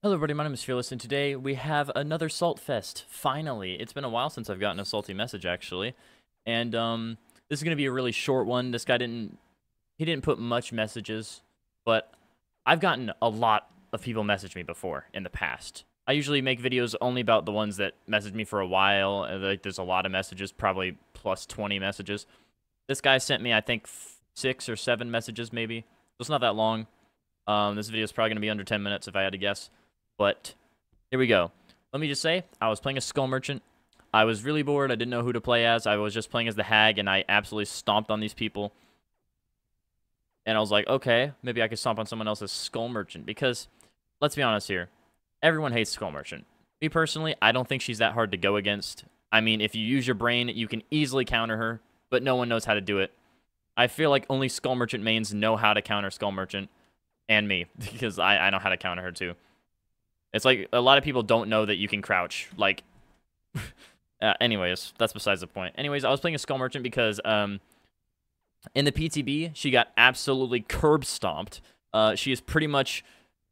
Hello everybody, my name is Fearless, and today we have another Salt Fest. Finally! It's been a while since I've gotten a salty message, actually. And, this is gonna be a really short one. This guy didn't put much messages, but I've gotten a lot of people message me before in the past. I usually make videos only about the ones that message me for a while. Like, there's a lot of messages, probably plus 20 messages. This guy sent me, I think, 6 or 7 messages, maybe. So it's not that long. This video is probably gonna be under 10 minutes if I had to guess. But here we go. Let me just say, I was playing a Skull Merchant. I was really bored. I didn't know who to play as. I was just playing as the Hag, and I absolutely stomped on these people. And I was like, okay, maybe I could stomp on someone else's Skull Merchant. Because, let's be honest here, everyone hates Skull Merchant. Me personally, I don't think she's that hard to go against. I mean, if you use your brain, you can easily counter her, but no one knows how to do it. I feel like only Skull Merchant mains know how to counter Skull Merchant, and me, because I know how to counter her too. It's like a lot of people don't know that you can crouch. Like, anyways, that's besides the point. Anyways, I was playing a Skull Merchant because in the PTB, she got absolutely curb stomped. She is pretty much,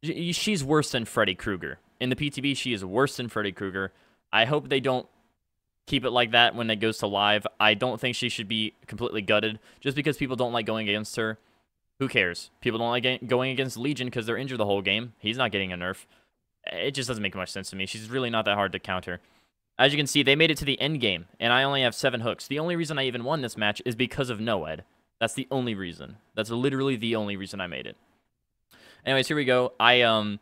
she's worse than Freddy Krueger. In the PTB, she is worse than Freddy Krueger. I hope they don't keep it like that when it goes to live. I don't think she should be completely gutted. Just because people don't like going against her, who cares? People don't like going against Legion because they're injured the whole game. He's not getting a nerf. It just doesn't make much sense to me. She's really not that hard to counter. As you can see, they made it to the end game, and I only have 7 hooks. The only reason I even won this match is because of Noed. That's the only reason. That's literally the only reason I made it. Anyways, here we go. I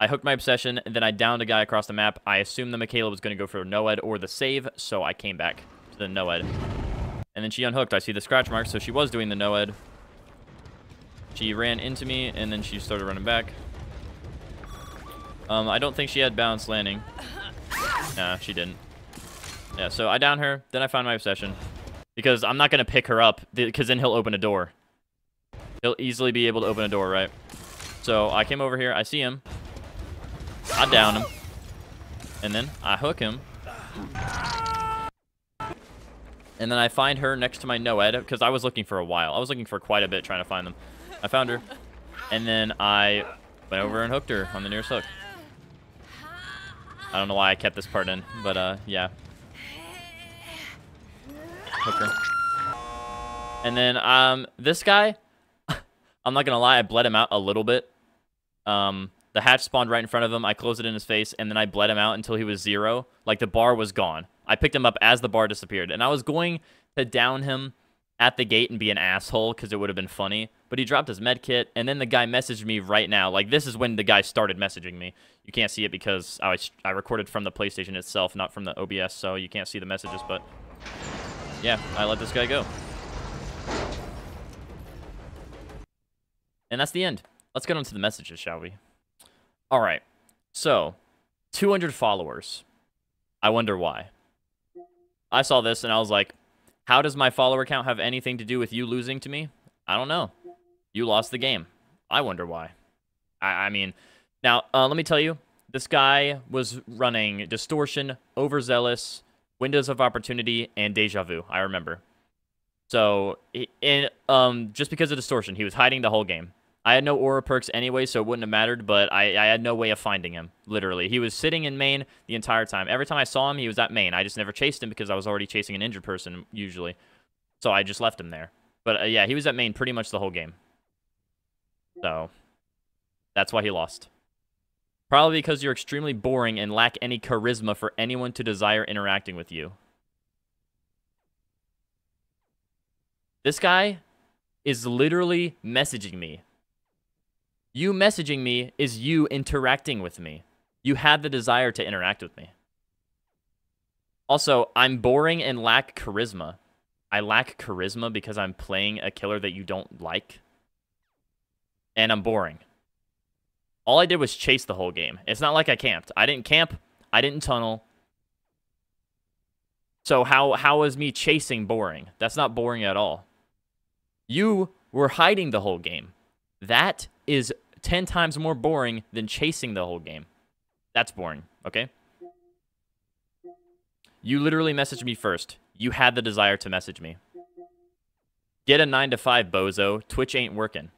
hooked my Obsession, and then I downed a guy across the map. I assumed that Michaela was going to go for Noed or the save, so I came back to the Noed. And then she unhooked. I see the scratch mark, so she was doing the Noed. She ran into me, and then she started running back. I don't think she had balanced landing. Nah, she didn't. Yeah, so I down her, then I found my Obsession. Because I'm not going to pick her up, because then he'll open a door. He'll easily be able to open a door, right? So I came over here, I see him. I down him. And then I hook him. And then I find her next to my Noed, because I was looking for a while. I was looking for quite a bit trying to find them. I found her. And then I went over and hooked her on the nearest hook. I don't know why I kept this part in, but, yeah. Hooker. And then, this guy, I'm not gonna lie, I bled him out a little bit. The hatch spawned right in front of him. I closed it in his face, and then I bled him out until he was 0. Like, the bar was gone. I picked him up as the bar disappeared, and I was going to down him at the gate and be an asshole because it would have been funny, but he dropped his med kit, and then the guy messaged me right now. Like, this is when the guy started messaging me. You can't see it because I recorded from the PlayStation itself, not from the OBS, so you can't see the messages, but yeah, I let this guy go. And that's the end. Let's get on to the messages, shall we? All right, so 200 followers. I wonder why. I saw this and I was like, how does my follower count have anything to do with you losing to me? I don't know. You lost the game. I wonder why. I mean, now, let me tell you, this guy was running Distortion, Overzealous, Windows of Opportunity, and Deja Vu. I remember. So, just because of Distortion, he was hiding the whole game. I had no aura perks anyway, so it wouldn't have mattered, but I had no way of finding him, literally. He was sitting in main the entire time. Every time I saw him, he was at main. I just never chased him because I was already chasing an injured person, usually. So I just left him there. But, yeah, he was at main pretty much the whole game. So, that's why he lost. Probably because you're extremely boring and lack any charisma for anyone to desire interacting with you. This guy is literally messaging me. You messaging me is you interacting with me. You had the desire to interact with me. Also, I'm boring and lack charisma. I lack charisma because I'm playing a killer that you don't like. And I'm boring. All I did was chase the whole game. It's not like I camped. I didn't camp. I didn't tunnel. So how is me chasing boring? That's not boring at all. You were hiding the whole game. That is 10 times more boring than chasing the whole game. That's boring, okay? You literally messaged me first. You had the desire to message me. Get a 9 to 5, bozo. Twitch ain't working.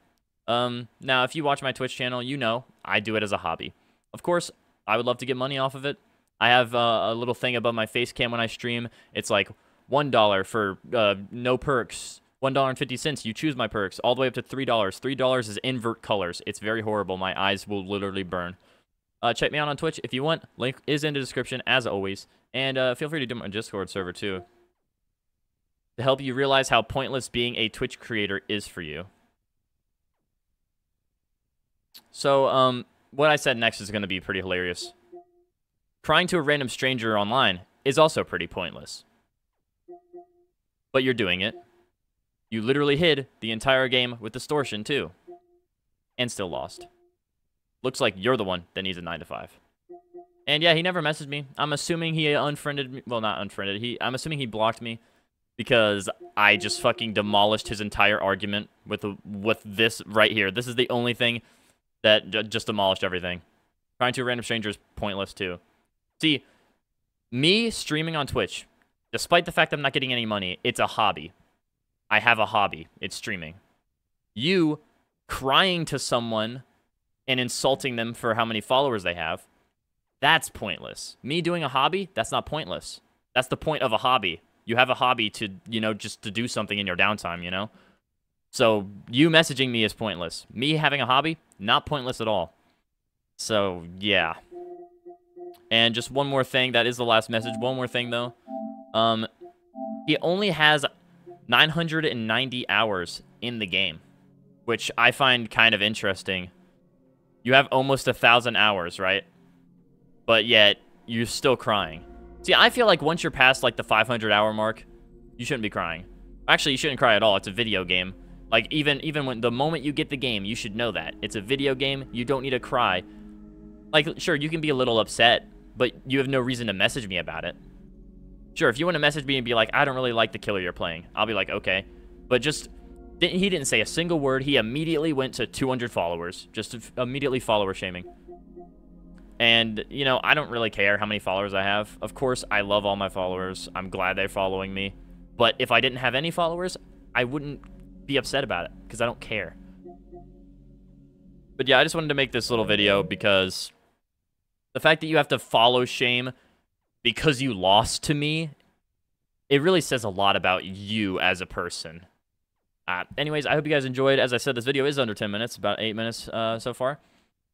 Now, if you watch my Twitch channel, you know I do it as a hobby. Of course, I would love to get money off of it. I have a little thing above my face cam when I stream. It's like $1 for no perks, $1.50. You choose my perks, all the way up to $3. $3 is invert colors. It's very horrible. My eyes will literally burn. Check me out on Twitch if you want. Link is in the description, as always. And feel free to do my Discord server, too, to help you realize how pointless being a Twitch creator is for you. So, what I said next is going to be pretty hilarious. Crying to a random stranger online is also pretty pointless. But you're doing it. You literally hid the entire game with distortion, too. And still lost. Looks like you're the one that needs a 9 to 5. And yeah, he never messaged me. I'm assuming he unfriended me. Well, not unfriended. I'm assuming he blocked me because I just fucking demolished his entire argument with this right here. This is the only thing that just demolished everything. Crying to a random stranger is pointless, too. See, me streaming on Twitch, despite the fact I'm not getting any money, it's a hobby. I have a hobby. It's streaming. You crying to someone and insulting them for how many followers they have, that's pointless. Me doing a hobby, that's not pointless. That's the point of a hobby. You have a hobby to, you know, just to do something in your downtime, you know? So you messaging me is pointless. Me having a hobby, not pointless at all. So, yeah. And just one more thing. That is the last message. One more thing, though. He only has 990 hours in the game, which I find kind of interesting. You have almost 1,000 hours, right? But yet, you're still crying. See, I feel like once you're past, like, the 500-hour mark, you shouldn't be crying. Actually, you shouldn't cry at all. It's a video game. Like, even when the moment you get the game, you should know that. It's a video game. You don't need to cry. Like, sure, you can be a little upset, but you have no reason to message me about it. Sure, if you want to message me and be like, I don't really like the killer you're playing, I'll be like, okay. But just, he didn't say a single word. He immediately went to 200 followers. Just immediately follower shaming. And, you know, I don't really care how many followers I have. Of course, I love all my followers. I'm glad they're following me. But if I didn't have any followers, I wouldn't be upset about it, because I don't care. But yeah, I just wanted to make this little video because the fact that you have to follow shame because you lost to me, it really says a lot about you as a person. Anyways, I hope you guys enjoyed. As I said, this video is under 10 minutes, about 8 minutes so far.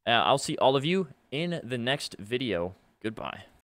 I'll see all of you in the next video. Goodbye.